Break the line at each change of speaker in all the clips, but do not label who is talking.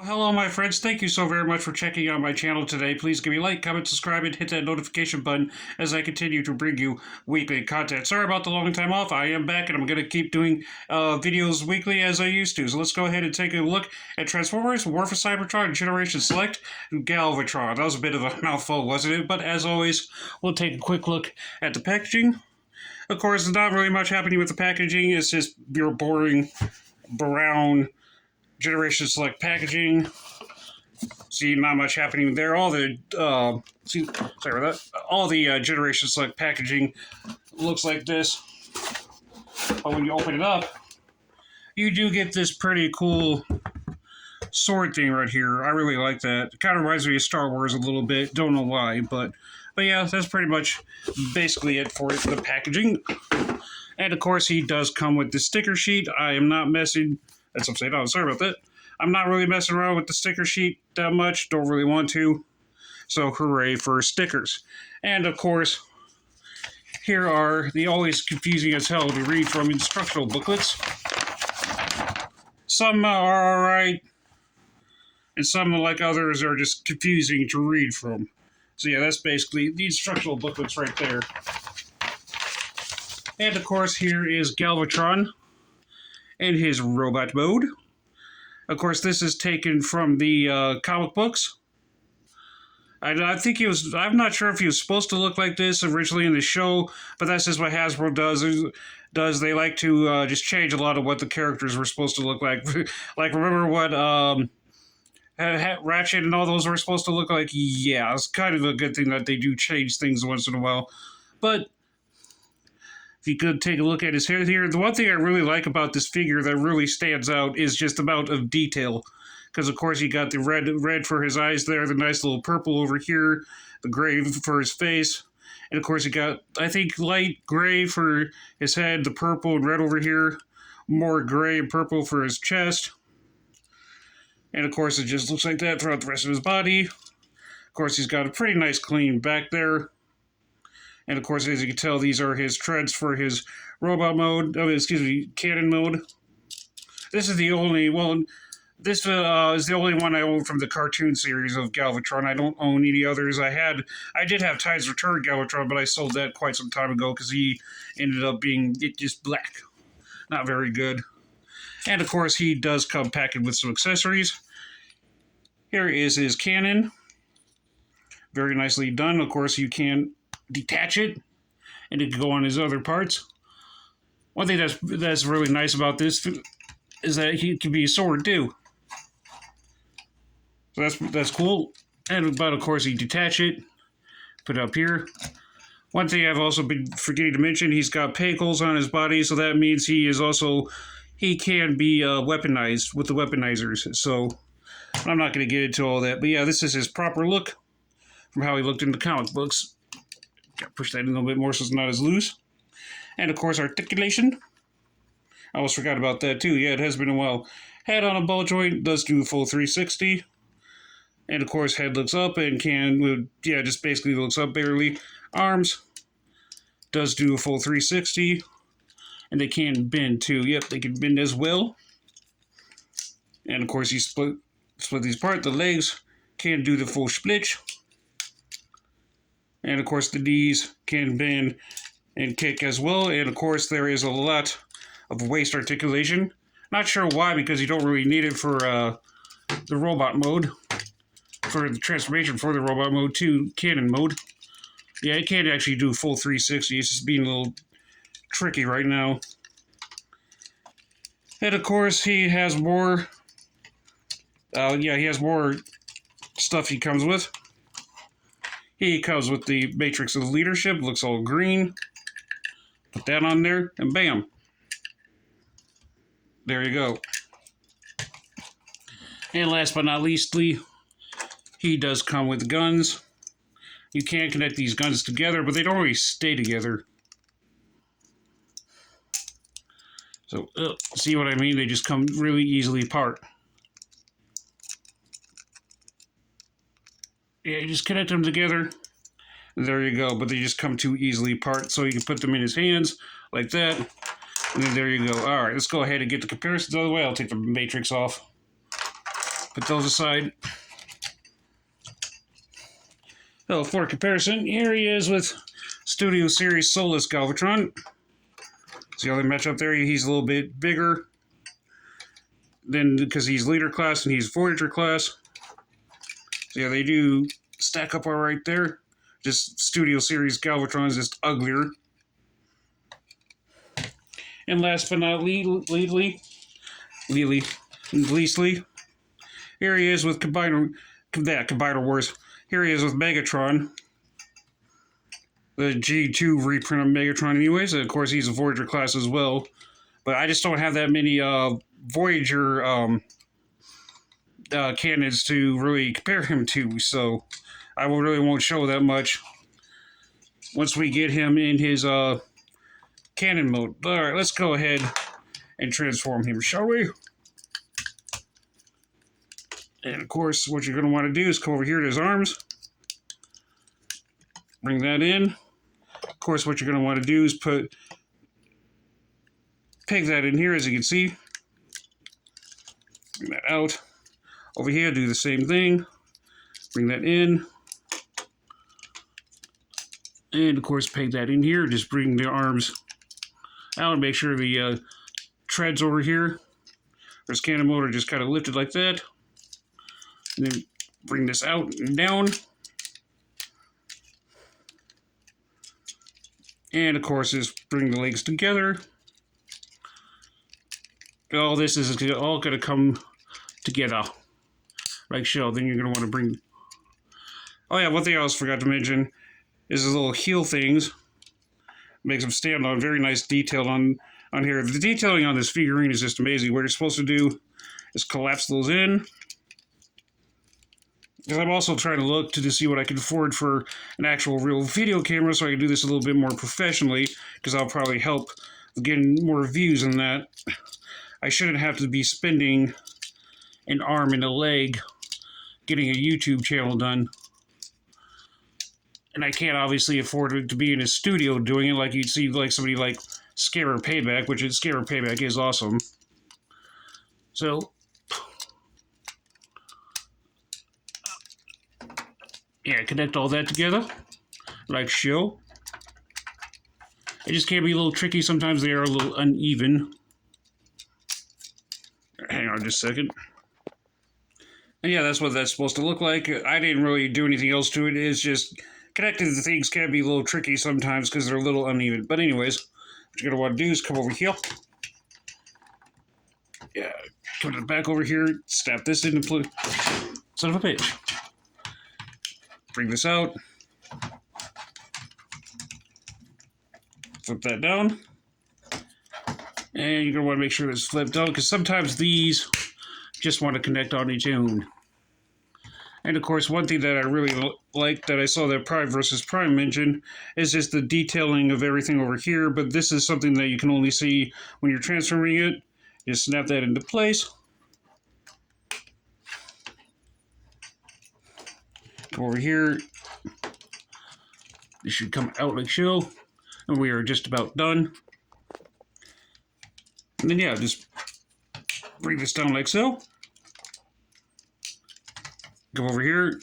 Hello, my friends. Thank you so very much for checking out my channel today. Please give me a like, comment, subscribe, and hit that notification button as I continue to bring you weekly content. Sorry about the long time off. I am back, and I'm going to keep doing videos weekly as I used to. So let's go ahead and take a look at Transformers, War for Cybertron, Generation Select, Galvatron. That was a bit of a mouthful, wasn't it? But as always, we'll take a quick look at the packaging. Of course, there's not really much happening with the packaging. It's just your boring brown Generation Select packaging. See, not much happening there. All the Generation Select packaging looks like this. But when you open it up, you do get this pretty cool sword thing right here. I really like that. It kind of reminds me of Star Wars a little bit. Don't know why, but yeah, that's pretty much basically it for the packaging. And of course, he does come with the sticker sheet. I am not messing. That's upside down. Sorry about that. I'm not really messing around with the sticker sheet that much. Don't really want to. So hooray for stickers. And of course, here are the always confusing as hell to read from instructional booklets. Some are alright, and some, like others, are just confusing to read from. So yeah, that's basically the instructional booklets right there. And of course, here is Galvatron in his robot mode. Of course, this is taken from the comic books. I think he was. I'm not sure if he was supposed to look like this originally in the show, but that's just what Hasbro does. They like to just change a lot of what the characters were supposed to look like. Like, remember what Ratchet and all those were supposed to look like? Yeah, it's kind of a good thing that they do change things once in a while. But if you could take a look at his hair here, the one thing I really like about this figure that really stands out is just the amount of detail. Because, of course, you got the red for his eyes there, the nice little purple over here, the gray for his face. And, of course, you got, I think, light gray for his head, the purple and red over here, more gray and purple for his chest. And, of course, it just looks like that throughout the rest of his body. Of course, he's got a pretty nice clean back there. And, of course, as you can tell, these are his treads for his robot mode, cannon mode. This is the only, this is the only one I own from the cartoon series of Galvatron. I don't own any others. I did have Tide's Return Galvatron, but I sold that quite some time ago because he ended up being just black. Not very good. And, of course, he does come packaged with some accessories. Here is his cannon. Very nicely done. Of course, you can detach it, and it can go on his other parts. One thing that's really nice about this is that he can be a sword too. So that's cool. But of course, you detach it, put it up here. One thing I've also been forgetting to mention: he's got pegholes on his body, so that means he can be weaponized with the weaponizers. So I'm not going to get into all that, but yeah, this is his proper look from how he looked in the comic books. Got to push that in a little bit more so it's not as loose. And, of course, articulation. I almost forgot about that, too. Yeah, it has been a while. Head on a ball joint does do a full 360. And, of course, head looks up and just basically looks up barely. Arms does do a full 360. And they can bend, too. Yep, they can bend as well. And, of course, you split these apart. The legs can do the full split. And, of course, the knees can bend and kick as well. And, of course, there is a lot of waist articulation. Not sure why, because you don't really need it for the robot mode. For the transformation for the robot mode to cannon mode. Yeah, it can't actually do full 360. It's just being a little tricky right now. And, of course, he has more... he has more stuff he comes with. He comes with the Matrix of Leadership. Looks all green. Put that on there, and bam. There you go. And last but not leastly, he does come with guns. You can connect these guns together, but they don't really stay together. So, see what I mean? They just come really easily apart. Yeah, you just connect them together. There you go. But they just come too easily apart. So you can put them in his hands like that. And then there you go. All right, let's go ahead and get the comparisons out of the way. I'll take the matrix off. Put those aside. So for comparison, here he is with Studio Series Solus Galvatron. See how they match up there? He's a little bit bigger than, because he's leader class and he's Voyager class. So yeah, they do stack up all right there. Just Studio Series Galvatron is just uglier. And last but not leastly, here he is with Combiner Wars. Here he is with Megatron. The G2 reprint of Megatron anyways. And of course, he's a Voyager class as well. But I just don't have that many Voyager cannons to really compare him to. So I really won't show that much once we get him in his cannon mode. Alright, let's go ahead and transform him, shall we? And of course, what you're going to want to do is come over here to his arms. Bring that in. Of course, what you're going to want to do is peg that in here, as you can see. Bring that out. Over here, do the same thing. Bring that in. And of course, peg that in here. Just bring the arms out and make sure the treads over here, or his cannon motor, just kind of lifted like that. And then bring this out and down. And of course, just bring the legs together. All this is all going to come together like so. Then you're going to want to bring... Oh yeah, one thing I also forgot to mention is the little heel things. Makes them stand on. Very nice detail on here. The detailing on this figurine is just amazing. What you're supposed to do is collapse those in. Because I'm also trying to look to see what I can afford for an actual real video camera, so I can do this a little bit more professionally, because I'll probably help getting more views than that. I shouldn't have to be spending an arm and a leg getting a YouTube channel done. And I can't obviously afford it to be in a studio doing it like you'd see like somebody like Scarer Payback, which is Scarer Payback is awesome. So... yeah, connect all that together, like so. It just can be a little tricky. Sometimes they are a little uneven. Hang on just a second. And yeah, that's what that's supposed to look like. I didn't really do anything else to it. It's just connecting the things can be a little tricky sometimes because they're a little uneven. But anyways, what you're going to want to do is come over here. Yeah, come to the back over here, snap this into place. Son of a bitch. Bring this out. Flip that down. And you're going to want to make sure it's flipped down, because sometimes these just want to connect on each own. And of course, one thing that I really like that I saw that Prime vs. Prime mentioned is just the detailing of everything over here. But this is something that you can only see when you're transferring it. Just snap that into place. Over here, this should come out like so, and we are just about done. And then yeah, just bring this down like so. Go over here.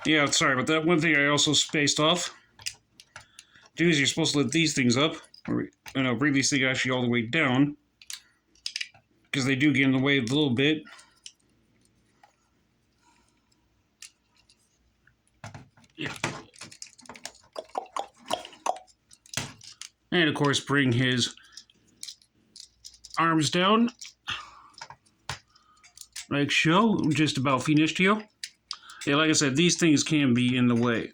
Yeah, sorry about that. One thing I also spaced off. Do is you're supposed to lift these things up, or bring these things actually all the way down, because they do get in the way a little bit. Yeah. And of course, bring his arms down like so. Just about finished here. Yeah, like I said, these things can be in the way.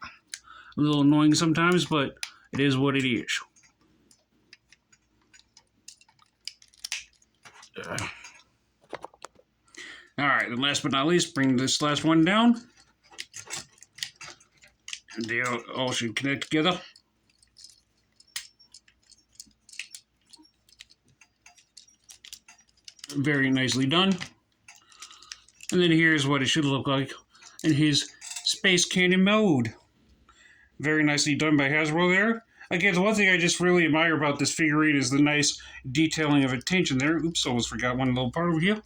A little annoying sometimes, but it is what it is. Alright, and last but not least, bring this last one down. They all should connect together. Very nicely done. And then here's what it should look like in his Space Cannon mode. Very nicely done by Hasbro there. Again, the one thing I just really admire about this figurine is the nice detailing of attention there. Oops, almost forgot one little part over here.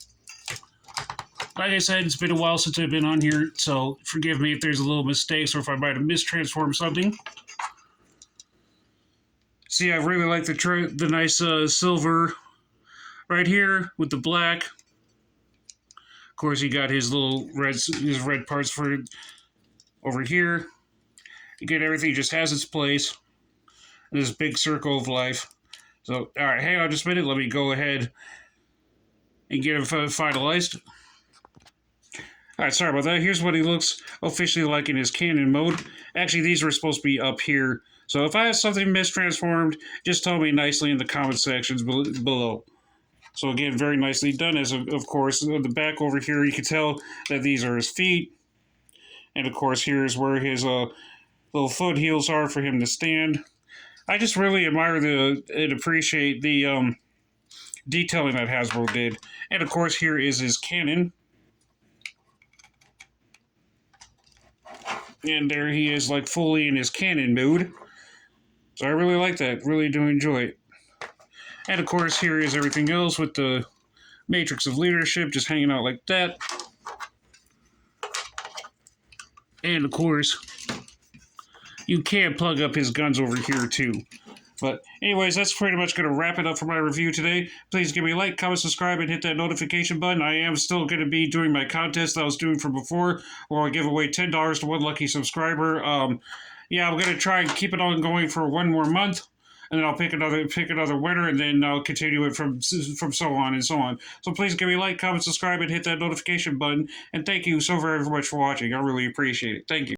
Like I said, it's been a while since I've been on here, so forgive me if there's a little mistakes or if I might have mistransformed something. See, I really like the nice silver right here with the black. Of course, he got his little his red parts for over here. Again, everything just has its place in this big circle of life. So, all right, hang on just a minute. Let me go ahead and get him finalized. All right, sorry about that. Here's what he looks officially like in his canon mode. Actually, these were supposed to be up here. So if I have something mistransformed, just tell me nicely in the comment sections below. So again, very nicely done. As of course, on the back over here, you can tell that these are his feet. And of course, here's where his little foot heels are for him to stand. I just really admire and appreciate the detailing that Hasbro did. And of course, here is his cannon. And there he is, like, fully in his cannon mode. So I really like that. Really do enjoy it. And of course, here is everything else with the Matrix of Leadership just hanging out like that. And of course, you can plug up his guns over here too. But anyways, that's pretty much going to wrap it up for my review today. Please give me a like, comment, subscribe, and hit that notification button. I am still going to be doing my contest that I was doing from before, where I give away $10 to one lucky subscriber. Yeah, I'm going to try and keep it on going for one more month, and then I'll pick another winner, and then I'll continue it from so on and so on. So please give me a like, comment, subscribe, and hit that notification button. And thank you so very much for watching. I really appreciate it. Thank you.